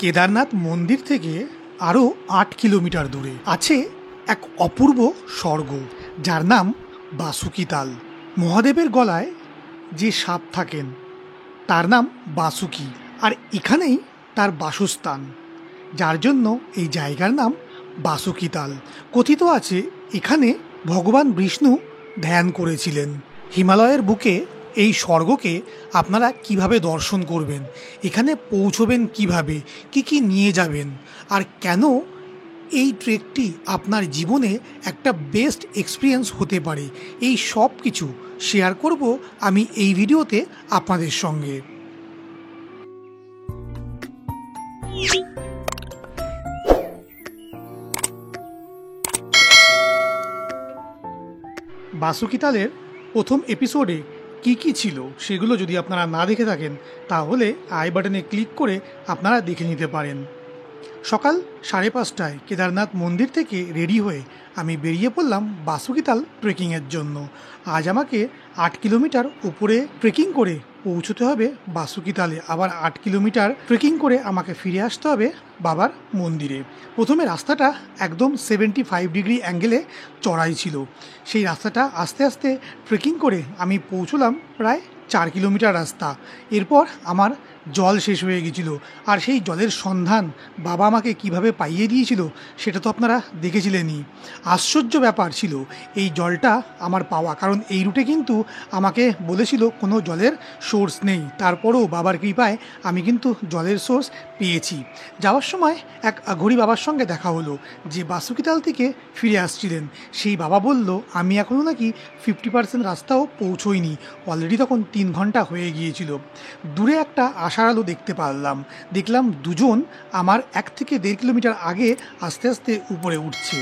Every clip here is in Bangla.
কেদারনাথ মন্দির থেকে আরও ৮ কিলোমিটার দূরে আছে এক অপূর্ব স্বর্গ, যার নাম বাসুকিতাল। মহাদেবের গলায় যে সাপ থাকেন তার নাম বাসুকি, আর এখানেই তার বাসস্থান, যার জন্য এই জায়গার নাম বাসুকিতাল। কথিত আছে এখানে ভগবান বিষ্ণু ধ্যান করেছিলেন। হিমালয়ের বুকে এই স্বর্গকে আপনারা কিভাবে দর্শন করবেন, এখানে পৌঁছবেন কিভাবে, কি কি নিয়ে যাবেন, আর কেন এই ট্রেকটি আপনার জীবনে একটা বেস্ট এক্সপিরিয়েন্স হতে পারে, এই সব কিছু শেয়ার করব আমি এই ভিডিওতে আপনাদের সঙ্গে। বাসুকিতালের প্রথম এপিসোডে কি কি ছিল সেগুলো যদি আপনারা না দেখে থাকেন তাহলে আই বাটনে ক্লিক করে আপনারা দেখে নিতে পারেন। সকাল 5:30টায় কেদারনাথ মন্দির থেকে রেডি হয়ে আমি বেরিয়ে পড়লাম বাসুকিতাল ট্রেকিংয়ের জন্য। আজ আমাকে 8 কিলোমিটার উপরে ট্রেকিং করে পৌঁছতে হবে বাসুকিতালে, আবার 8 কিলোমিটার ট্রেকিং করে আমাকে ফিরে আসতে হবে বাবার মন্দিরে। প্রথমে রাস্তাটা একদম 75 ডিগ্রি অ্যাঙ্গেলে চড়াই ছিল। সেই রাস্তাটা আস্তে আস্তে ট্রেকিং করে আমি পৌঁছলাম প্রায় 4 কিলোমিটার রাস্তা। এরপর আমার জল শেষ হয়ে গিয়েছিল, আর সেই জলের সন্ধান বাবা আমাকে কিভাবে পাইয়ে দিয়েছিল সেটা তো আপনারা দেখেছিলেনই। আশ্চর্য ব্যাপার ছিল এই জলটা আমার পাওয়া, কারণ এই রুটে কিন্তু আমাকে বলেছিল কোনো জলের সোর্স নেই, তারপরেও বাবার কৃপায় আমি কিন্তু জলের সোর্স পেয়েছি। যাওয়ার সময় এক আঘরি বাবার সঙ্গে দেখা হলো, যে বাসুকিতাল থেকে ফিরে আসছিলেন। সেই বাবা বলল আমি এখনও নাকি 50% রাস্তাও পৌঁছোইনি, অলরেডি তখন 3 ঘন্টা হয়ে গিয়েছিল। দূরে একটা আশার আলো দেখতে পারলাম, দেখলাম দুজন আমার 1 থেকে 1.5 কিলোমিটার আগে আস্তে আস্তে উপরে উঠছে।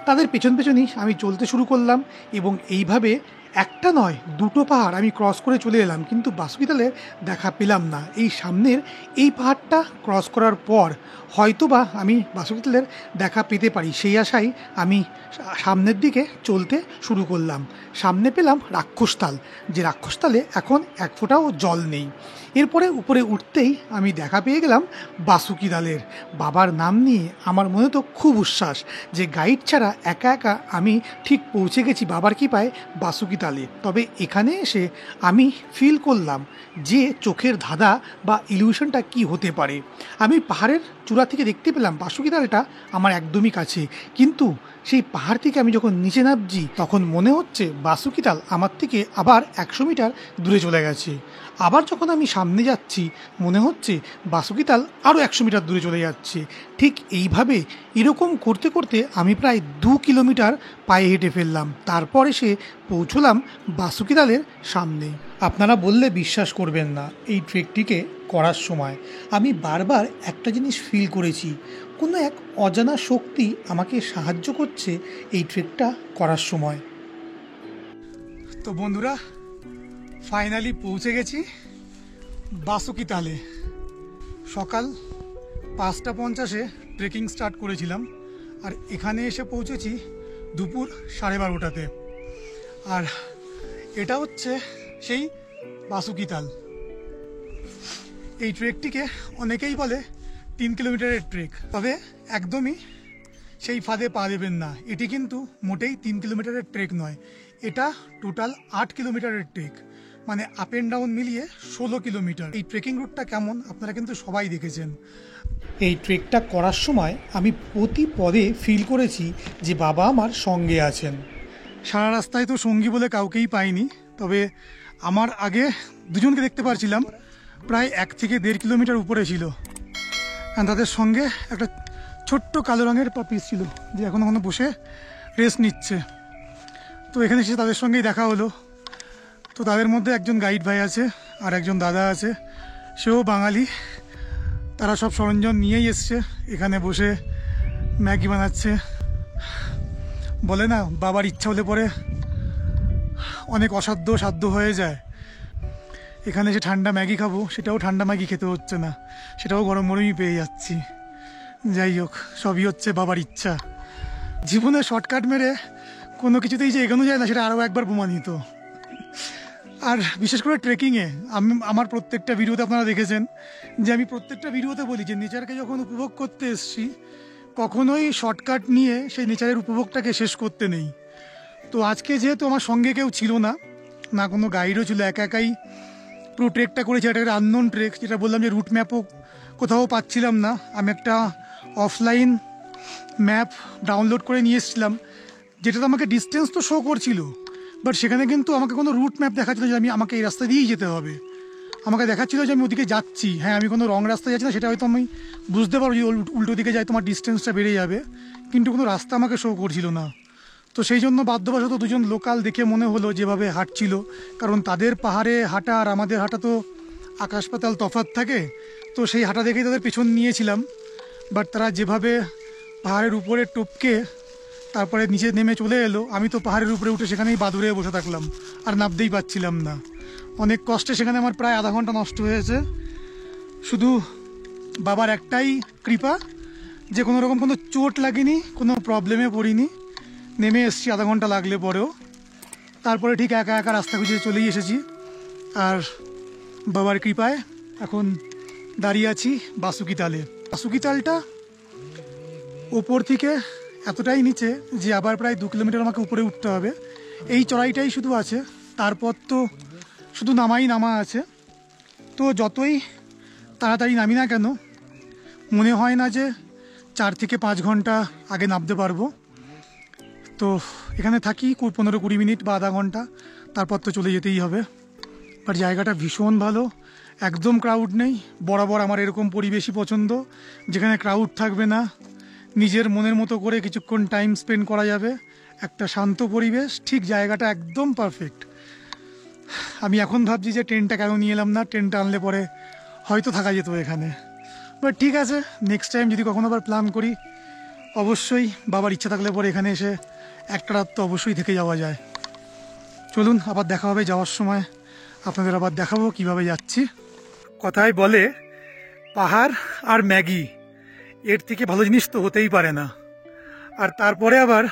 তাদের পেছন পেছনই আমি চলতে শুরু করলাম, এবং এইভাবে একটা নয় 2টো পাহাড় আমি ক্রস করে চলে এলাম, কিন্তু বাসুকিতালের দেখা পেলাম না। এই সামনের এই পাহাড়টা ক্রস করার পর হয়তোবা আমি বাসুকিতালের দেখা পেতে পারি, সেই আশায় আমি সামনের দিকে চলতে শুরু করলাম। সামনে পেলাম রাক্ষসতাল, যে রাক্ষসতালে এখন 1 ফোঁটাও জল নেই। এরপরে উপরে উঠতেই আমি দেখা পেয়ে গেলাম বাসুকিতালের। বাবার নাম নিয়ে আমার মনে তো খুব উচ্ছ্বাস যে গাইড ছাড়া একা একা আমি ঠিক পৌঁছে গেছি বাবার কৃপায় বাসুকিতালে। তবে এখানে এসে আমি ফিল করলাম যে চোখের ধাঁধা বা ইলিউশনটা কি হতে পারে। আমি পাহাড়ের চূড়া থেকে দেখতে পেলাম বাসুকিতালটা আমার একদমই কাছে, কিন্তু সেই পাহাড় থেকে আমি যখন নিচে নামছি তখন মনে হচ্ছে বাসুকিতাল আমার থেকে আবার 100 মিটার দূরে চলে গেছে। আবার যখন আমি সামনে যাচ্ছি মনে হচ্ছে বাসুকিতাল আরও 100 মিটার দূরে চলে যাচ্ছে। ঠিক এইভাবে এরকম করতে করতে আমি প্রায় 2 কিলোমিটার পায়ে হেঁটে ফেললাম। তারপর এসে পৌঁছলাম বাসুকিতালের সামনে। আপনারা বললে বিশ্বাস করবেন না, এই ট্রেকটিকে করার সময় আমি বারবার একটা জিনিস ফিল করেছি, কোনো এক অজানা শক্তি আমাকে সাহায্য করছে এই ট্রেকটা করার সময়। তো বন্ধুরা, ফাইনালি পৌঁছে গেছি বাসুকিতালে। সকাল 5:50-এ ট্রেকিং স্টার্ট করেছিলাম, আর এখানে এসে পৌঁছেছি দুপুর 12:30টাতে। আর এটা হচ্ছে সেই বাসুকিতাল। এই ট্রেকটিকে অনেকেই বলে 3 কিলোমিটারের ট্রেক, তবে একদমই সেই ফাঁদে পা দেবেন না। এটি কিন্তু মোটেই 3 কিলোমিটারের ট্রেক নয়, এটা টোটাল 8 কিলোমিটারের ট্রেক, মানে আপ অ্যান্ড ডাউন মিলিয়ে 16 কিলোমিটার। এই ট্রেকিং রুটটা কেমন আপনারা কিন্তু সবাই দেখেছেন। এই ট্রেকটা করার সময় আমি প্রতি পদে ফিল করেছি যে বাবা আমার সঙ্গে আছেন। সারা রাস্তায় তো সঙ্গী বলে কাউকেই পাইনি, তবে আমার আগে দুজনকে দেখতে পারছিলাম, প্রায় 1 থেকে 1.5 কিলোমিটার উপরে ছিল। তাদের সঙ্গে একটা ছোট্ট কালো রঙের পাপিস ছিল, যে এখনো বসে রেস্ট নিচ্ছে। তো এখানে এসে তাদের সঙ্গেই দেখা হলো। তো তাদের মধ্যে একজন গাইড ভাই আছে, আর একজন দাদা আছে, সেও বাঙালি। তারা সব সরঞ্জাম নিয়েই এসছে, এখানে বসে ম্যাগি বানাচ্ছে। বলে না, বাবার ইচ্ছা হলে পরে অনেক অসাধ্য সাধ্য হয়ে যায়। এখানে এসে ঠান্ডা ম্যাগি খাবো, সেটাও ঠান্ডা ম্যাগি খেতে হচ্ছে না, সেটাও গরম গরমই পেয়ে যাচ্ছি। যাই হোক, সবই হচ্ছে বাবার ইচ্ছা। জীবনে শর্টকাট মেরে কোনো কিছুতেই যে এগোনো যায় না, সেটা আরও একবার প্রমাণিত। আর বিশেষ করে ট্রেকিংয়ে আমার প্রত্যেকটা ভিডিওতে আপনারা দেখেছেন যে আমি প্রত্যেকটা ভিডিওতে বলি যে নেচারকে যখন উপভোগ করতে এসছি কখনোই শর্টকাট নিয়ে সেই নেচারের উপভোগটাকে শেষ করতে নেই। তো আজকে যেহেতু আমার সঙ্গে কেউ ছিল না, না কোনো গাইডও ছিল, একা একাই পুরো ট্রেকটা করেছি। এটা একটা আননোন ট্রেক, যেটা বললাম যে রুট ম্যাপও কোথাও পাচ্ছিলাম না। আমি একটা অফলাইন ম্যাপ ডাউনলোড করে নিয়ে এসেছিলাম, যেটাতে আমাকে ডিস্টেন্স তো শো করছিল, বাট সেখানে কিন্তু আমাকে কোনো রুট ম্যাপ দেখাচ্ছিল যে আমাকে এই রাস্তা দিয়েই যেতে হবে। আমাকে দেখাচ্ছিল যে আমি ওদিকে যাচ্ছি, হ্যাঁ আমি কোনো রং রাস্তায় যাচ্ছি না, সেটা হয়তো আমি বুঝতে পারবো যে উল্টো দিকে যাই তোমার ডিস্টেন্সটা বেড়ে যাবে, কিন্তু কোনো রাস্তা আমাকে শো করছিল না। তো সেই জন্য বাধ্যবশত দুজন লোকাল দেখে মনে হলো যেভাবে হাঁটছিল, কারণ তাদের পাহাড়ে হাঁটা আর আমাদের হাঁটা তো আকাশ পাতাল তফাৎ থাকে, তো সেই হাঁটা দেখেই তাদের পেছন নিয়েছিলাম। বাট তারা যেভাবে পাহাড়ের উপরে টপকে তারপরে নিচে নেমে চলে এলো, আমি তো পাহাড়ের উপরে উঠে সেখানেই বাদুড়ে বসে থাকলাম, আর নামতেই পারছিলাম না। অনেক কষ্টে সেখানে আমার প্রায় আধা ঘন্টা নষ্ট হয়েছে। শুধু বাবার একটাই কৃপা যে কোনো রকম কোনো চোট লাগেনি, কোনো প্রবলেমে পড়িনি। নেমে এসেছি আধা ঘন্টা লাগলে পরেও, তারপরে ঠিক একা একা রাস্তা খুঁজে চলেই এসেছি। আর বাবার কৃপায় এখন দাঁড়িয়ে আছি বাসুকিতালে। বাসুকিতালটা ওপর থেকে এতটাই নিচে যে আবার প্রায় 2 কিলোমিটার আমাকে উপরে উঠতে হবে। এই চড়াইটাই শুধু আছে, তারপর তো শুধু নামা আছে। তো যতই তাড়াতাড়ি নামি না কেন, মনে হয় না যে 4 থেকে 5 ঘন্টা আগে নামতে পারবো। তো এখানে থাকি 15-20 মিনিট বা আধা ঘন্টা, তারপর তো চলে যেতেই হবে। বাট জায়গাটা ভীষণ ভালো, একদম ক্রাউড নেই। বরাবর আমার এরকম পরিবেশই পছন্দ, যেখানে ক্রাউড থাকবে না, নিজের মনের মতো করে কিছুক্ষণ টাইম স্পেন্ড করা যাবে, একটা শান্ত পরিবেশ। ঠিক জায়গাটা একদম পারফেক্ট। আমি এখন ভাবছি যে ট্রেনটা কেন নিয়ে এলাম না, ট্রেনটা আনলে পরে হয়তো থাকা যেত এখানে। বাট ঠিক আছে, নেক্সট টাইম যদি কখনো আবার প্ল্যান করি, অবশ্যই বাবার ইচ্ছা থাকলে পরে এখানে এসে একটা রাত তো অবশ্যই থেকে যাওয়া যায়। চলুন আবার দেখা হবে যাওয়ার সময়, আপনাদের আবার দেখাবো কিভাবে যাচ্ছি। কথায় বলে পাহাড় আর ম্যাগি, এর থেকে ভালো জিনিস তো হতেই পারে না। আর তারপরে আবার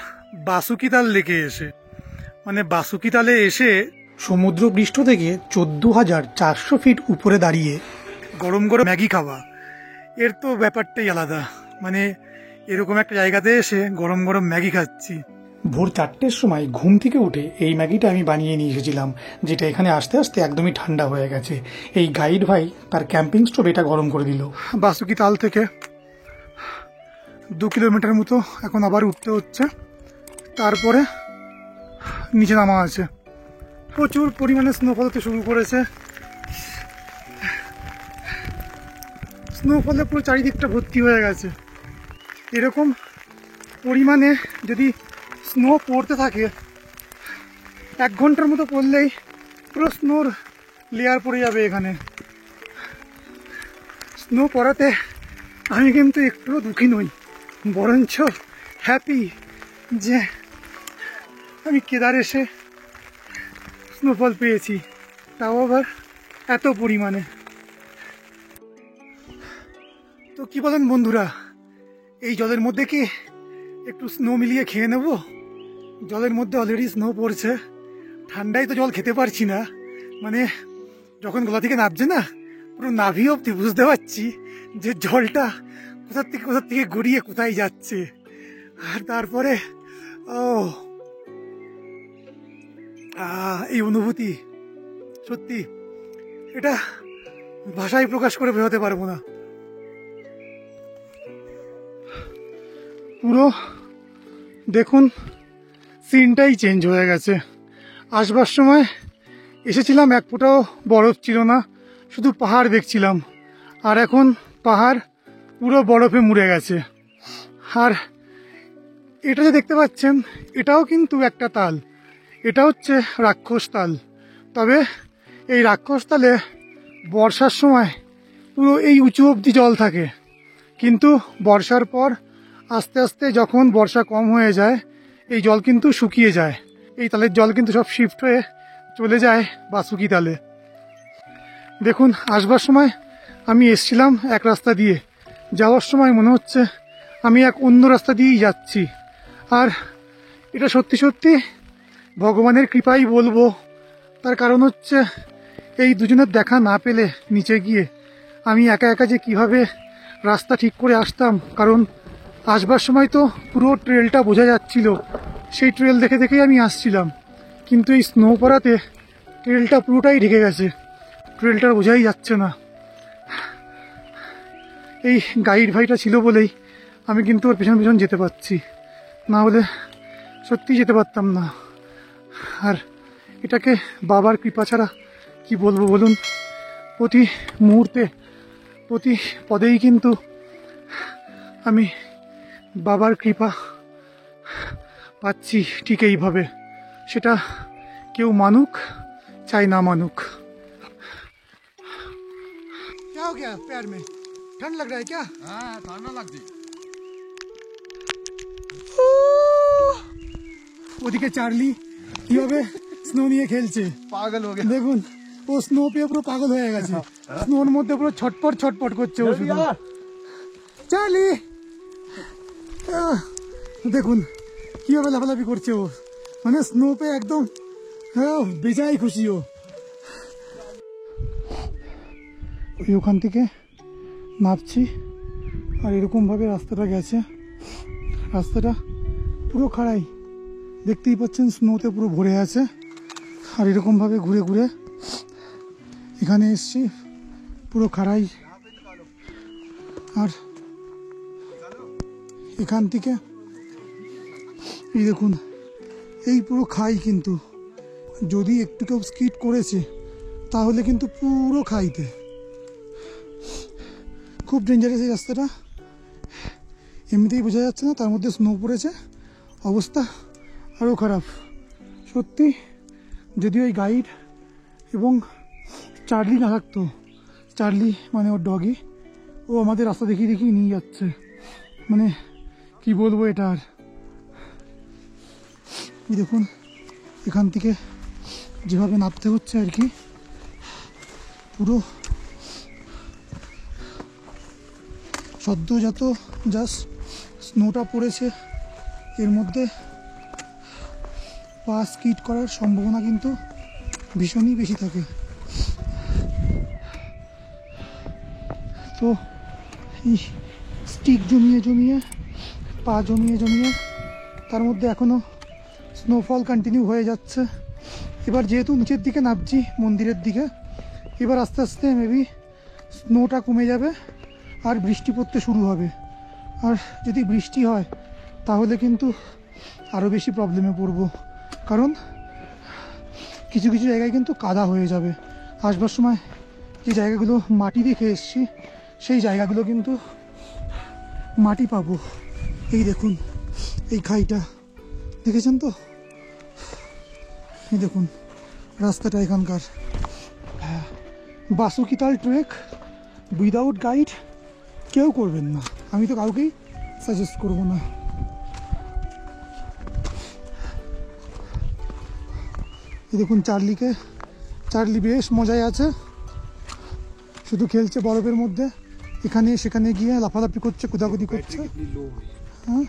বাসুকিতাল লেকে এসে, মানে বাসুকিতালে এসে সমুদ্র পৃষ্ঠ থেকে 14,400 ফিট উপরে দাঁড়িয়ে গরম গরম ম্যাগি খাওয়া, এর তো ব্যাপারটাই আলাদা। মানে এরকম একটা জায়গাতে এসে গরম গরম ম্যাগি খাচ্ছি। ভোর 4টের সময় ঘুম থেকে উঠে এই ম্যাগিটা আমি বানিয়ে নিয়ে এসেছিলাম, যেটা এখানে আসতে আসতে একদমই ঠান্ডা হয়ে গেছে। এই গাইড ভাই তার ক্যাম্পিং স্টোভ এটা গরম করে দিল। বাসুকিতাল থেকে 2 কিলোমিটার মতো এখন আবার উঠতে হচ্ছে, তারপরে নিচে নামা আছে। প্রচুর পরিমাণে স্নোফল হতে শুরু করেছে। স্নোফলে পুরো চারিদিকটা ভর্তি হয়ে গেছে। এরকম পরিমাণে যদি স্নো পড়তে থাকে, 1 ঘন্টার মতো পড়লেই পুরো স্নোর লেয়ার পড়ে যাবে এখানে। স্নো পড়াতে আমি কিন্তু একটুও দুঃখী নই, বরঞ্চ হ্যাপি যে আমি কেদার এসে স্নোফল পেয়েছি, তাও আবার এত পরিমাণে। তো কি বলেন বন্ধুরা, এই জলের মধ্যে কি একটু স্নো মিলিয়ে খেয়ে নেব? জলের মধ্যে অলরেডি স্নো পড়ছে, ঠান্ডায় তো জল খেতে পারছি না। মানে যখন গলা থেকে নামছে না, পুরো নাভি অবধি বুঝতে পারছি যে জলটা কোথার থেকে গড়িয়ে কোথায় যাচ্ছে। আর তারপরে এই অনুভূতি সত্যি, এটা ভাষায় প্রকাশ করে বোঝাতে পারবো না। পুরো দেখুন সিনটাই চেঞ্জ হয়ে গেছে। আসবার সময় এসেছিলাম 1 ফোঁটাও বরফ ছিল না, শুধু পাহাড় দেখছিলাম। আর এখন পাহাড় পুরো বরফে মুড়ে গেছে। আর এটা যে দেখতে পাচ্ছেন, এটাও কিন্তু একটা তাল, এটা হচ্ছে রাক্ষস তাল। তবে এই রাক্ষস তালে বর্ষার সময় পুরো এই উঁচু অবধি জল থাকে, কিন্তু বর্ষার পর আস্তে আস্তে যখন বর্ষা কম হয়ে যায়, এই জল কিন্তু শুকিয়ে যায়। এই তালের জল কিন্তু সব শিফট হয়ে চলে যায় বাসুকি তালে। দেখুন আসবার সময় আমি এসছিলাম এক রাস্তা দিয়ে, যাওয়ার সময় মনে হচ্ছে আমি এক অন্য রাস্তা দিয়েই যাচ্ছি। আর এটা সত্যি সত্যি ভগবানের কৃপাই বলবো তার কারণ হচ্ছে এই দুজনের দেখা না পেলে নিচে গিয়ে আমি একা একা যে কীভাবে রাস্তা ঠিক করে আসতাম, কারণ আসবার সময় তো পুরো ট্রেলটা বোঝা যাচ্ছিল, সেই ট্রেল দেখে দেখেই আমি আসছিলাম। কিন্তু এই স্নো পড়াতে ট্রেলটা পুরোটাই ঢেকে গেছে, ট্রেলটা বোঝাই যাচ্ছে না। এই গাইড ভাইটা ছিল বলেই আমি কিন্তু ওর পেছন পেছন যেতে পারছি, না হলে সত্যি যেতে পারতাম না। আর এটাকে বাবার কৃপা ছাড়া কি বলবো বলুন, প্রতি মুহূর্তে প্রতি পদেই কিন্তু আমি বাবার কৃপা পাচ্ছি ঠিক এইভাবে, সেটা কেউ মানুক চাই না মানুক। क्या हो गया पैर में? ठंड लग रहा है क्या? हाँ ठंडा लगती। ওদিকে চার্লি কিভাবে স্নো নিয়ে খেলছে, পাগল হয়ে গেছে দেখুন। ও স্নো পেয়ে পুরো পাগল হয়ে গেছে, স্নোর মধ্যে পুরো ছটপট ছটপট করছে ও শুধু। চার্লি দেখুন কিভাবে লাফালাফি করছে ও, মানে স্নো পেয়ে একদম বেজায় খুশি ও। ওখান থেকে নামছি আর এরকমভাবে রাস্তাটা গেছে, রাস্তাটা পুরো খাড়াই, দেখতেই পাচ্ছেন স্নোতে পুরো ভরে আছে। আর এরকমভাবে ঘুরে ঘুরে এখানে এসছি, পুরো খাড়াই। আর এখান থেকে এই দেখুন এই পুরো খাই, কিন্তু যদি একটু কেউ স্কিড করেছে তাহলে কিন্তু পুরো খাইতে, খুব ডেঞ্জারাস এই রাস্তাটা। এমনিতেই বোঝা যাচ্ছে না, তার মধ্যে স্নো পড়েছে, অবস্থা আরও খারাপ সত্যি। যদি ওই গাইড এবং চার্লি না থাকতো, চার্লি মানে ওর ডগি, ও আমাদের রাস্তা দেখিয়ে দেখিয়ে নিয়ে যাচ্ছে, মানে কি বলবো এটা। আর দেখুন এখান থেকে যেভাবে নামতে হচ্ছে আর কি, পুরো সদ্যজাত জাস্ট স্নোটা পড়েছে, এর মধ্যে পা স্কিড করার সম্ভাবনা কিন্তু ভীষণই বেশি থাকে। তো এই স্টিক জমিয়ে জমিয়ে, পা জমিয়ে জমিয়ে, তার মধ্যে এখনও স্নোফল কন্টিনিউ হয়ে যাচ্ছে। এবার যেহেতু নিচের দিকে নামছি মন্দিরের দিকে, এবার আস্তে আস্তে মেবি স্নোটা কমে যাবে আর বৃষ্টি পড়তে শুরু হবে। আর যদি বৃষ্টি হয় তাহলে কিন্তু আরও বেশি প্রবলেমে পড়বো, কারণ কিছু কিছু জায়গায় কিন্তু কাদা হয়ে যাবে। আসবার সময় যে জায়গাগুলো মাটি রেখে এসছি সেই জায়গাগুলো কিন্তু মাটি পাবো। এই দেখুন এই খাইটা দেখেছেন তো, এই দেখুন রাস্তাটা এখানকার। বাসুকিতাল ট্রেক উইদাউট গাইড কেউ করবেন না, আমি তো কাউকেই সাজেস্ট করব না। এই দেখুন চার্লি বেশ মজায় আছে, শুধু খেলছে বরফের মধ্যে, এখানে সেখানে গিয়ে লাফালাফি করছে, কুদাকুদি করছে। হ্যাঁ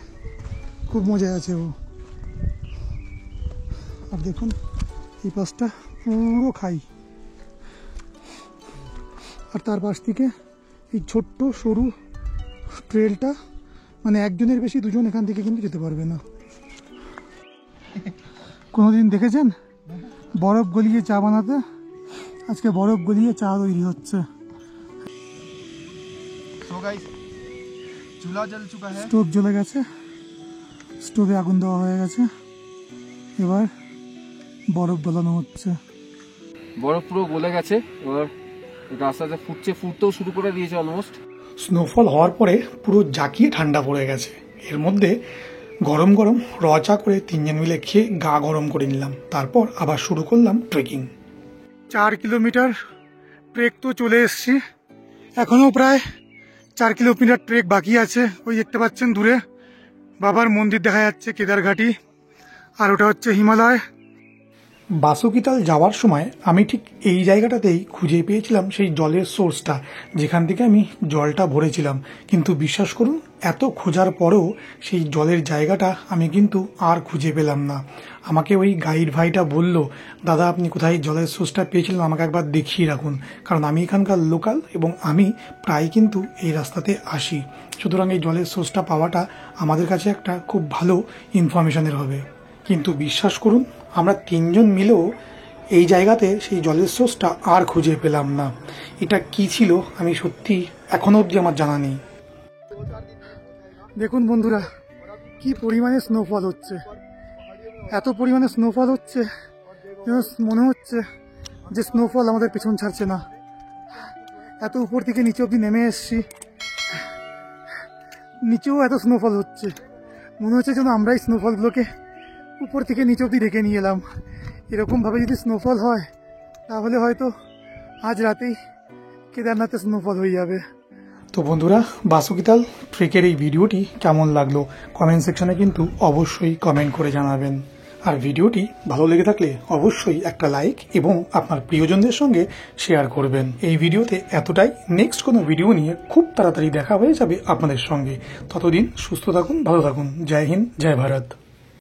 খুব মজায় আছে ও। আর দেখুন এই পাশটা পুরো খাই, আর তার পাশ থেকে এই ছোট্ট সরু ট্রেলটা, মানে একজনের বেশি দুজন এখান থেকে কিন্তু যেতে পারবে না। কোনোদিন দেখেছেন বরফ গলিয়ে চা বানাতে? আজকে বরফ গলিয়ে চা তৈরি হচ্ছে। স্টোভ জ্বলে গেছে, স্টোভে আগুন দেওয়া হয়ে গেছে, এবার বরফ গলানো হচ্ছে। বরফ পুরো গলে গেছে, এবার রাস্তাতে ফুটতেও শুরু করে দিয়েছে অলমোস্ট। স্নোফল হওয়ার পরে পুরো জাকিয়ে ঠান্ডা পড়ে গেছে, এর মধ্যে গরম গরম র চা করে তিনজন মিলে খেয়ে গা গরম করে নিলাম। তারপর আবার শুরু করলাম ট্রেকিং। 4 কিলোমিটার ট্রেক তো চলে এসছি, এখনও প্রায় 4 কিলোমিটার ট্রেক বাকি আছে। ওই দেখতে পাচ্ছেন দূরে বাবার মন্দির দেখা যাচ্ছে, কেদারঘাটি, আর ওটা হচ্ছে হিমালয়। বাসুকিতাল যাওয়ার সময় আমি ঠিক এই জায়গাটাতেই খুঁজে পেয়েছিলাম সেই জলের সোর্সটা, যেখান থেকে আমি জলটা ভরেছিলাম। কিন্তু বিশ্বাস করুন, এত খোঁজার পরেও সেই জলের জায়গাটা আমি কিন্তু আর খুঁজে পেলাম না। আমাকে ওই গাইড ভাইটা বলল, দাদা আপনি কোথায় জলের সোর্সটা পেয়েছিলেন আমাকে একবার দেখিয়ে রাখুন, কারণ আমি এখানকার লোকাল এবং আমি প্রায় কিন্তু এই রাস্তাতে আসি। সুতরাং এই জলের সোর্সটা পাওয়াটা আমাদের কাছে একটা খুব ভালো ইনফরমেশনের হবে। কিন্তু বিশ্বাস করুন, আমরা তিনজন মিলেও এই জায়গাতে সেই জলের সোর্সটা আর খুঁজে পেলাম না। এটা কি ছিল আমি সত্যি এখনো অবধি আমার জানা নেই। দেখুন বন্ধুরা, কি পরিমাণে স্নোফল হচ্ছে। এত পরিমাণে স্নোফল হচ্ছে যেন মনে হচ্ছে যে স্নোফল আমাদের পেছন ছাড়ছে না। এত উপর থেকে নিচে অবধি নেমে এসছি, নিচেও এত স্নোফল হচ্ছে। মনে হচ্ছে যেন আমরাই স্নোফলগুলোকে উপর থেকে নিচে অবধি রেখে নিয়ে এলাম। এরকমভাবে যদি স্নোফল হয় তাহলে হয়তো আজ রাতেই কেদারনাথে স্নোফল হয়ে যাবে। তো বন্ধুরা, বাসুকিতাল ট্রেকের এই ভিডিওটি কেমন লাগলো কমেন্ট সেকশনে কিন্তু অবশ্যই কমেন্ট করে জানাবেন। আর ভিডিওটি ভালো লেগে থাকলে অবশ্যই একটা লাইক এবং আপনার প্রিয়জনদের সঙ্গে শেয়ার করবেন। এই ভিডিওতে এতটাই। নেক্সট কোনো ভিডিও নিয়ে খুব তাড়াতাড়ি দেখা হয়ে যাবে আপনাদের সঙ্গে। ততদিন সুস্থ থাকুন, ভালো থাকুন। জয় হিন্দ, জয় ভারত।